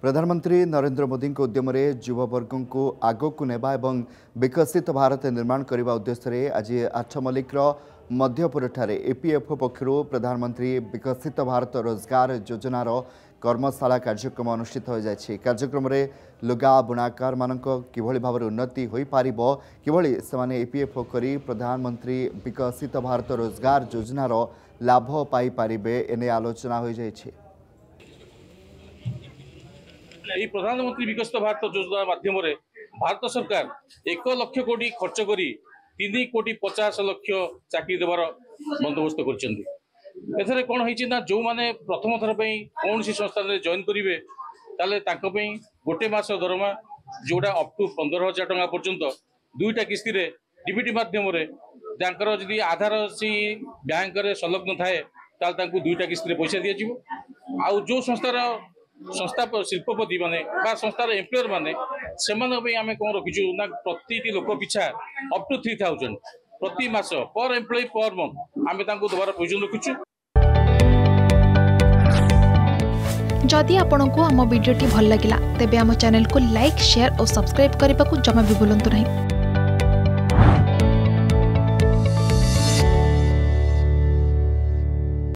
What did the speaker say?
प्रधानमंत्री नरेंद्र मोदी उद्यम युववर्ग को आगक नेबा एवं विकसित भारत निर्माण करने उद्देश्य आज आठमल्लिक मध्यपुर एपीएफओ पक्षर प्रधानमंत्री विकसित भारत रोजगार योजनार कर्मशाला कार्यक्रम अनुष्ठित हो जाए। कार्यक्रम में लुगा बुणाकार मान किभली भाव उन्नति हो पार किभली से एपीएफओ करी प्रधानमंत्री विकसित भारत रोजगार योजनार लाभ पाई पारिबे एने आलोचना हो जाए। प्रधानमंत्री विकसित भारत योजना माध्यम भारत सरकार 1 लाख कोटी खर्च कर 3 कोटी 50 लाख चाकरी देवार बंदोबस्त कर कौन होना जो मैंने प्रथम थर कौन सी संस्था जॉइन करेंगे गोटे मास दरमा जोड़ा अप टू 15,000 टका पर्यंत 2टा किस्ती डीबीटी माध्यम जदि आधार सी बैंक रे संलग्न थाए 2टा किस्ती पैसा दि आउ जो संस्था शिल्पपति माने बा संस्थार एम्प्लॉयर माने से आम कौन रखीचु ना प्रति लोक पिछा अप टू 3,000 प्रति मास पर एम्प्लॉय पर मंथ आम दोबारा प्रयोजन रखीचु। जदि आपंक आम भिडी भल लगा तेब आम चैनल को लाइक शेयर और सब्सक्राइब करने को जमा भी भूलु नहीं।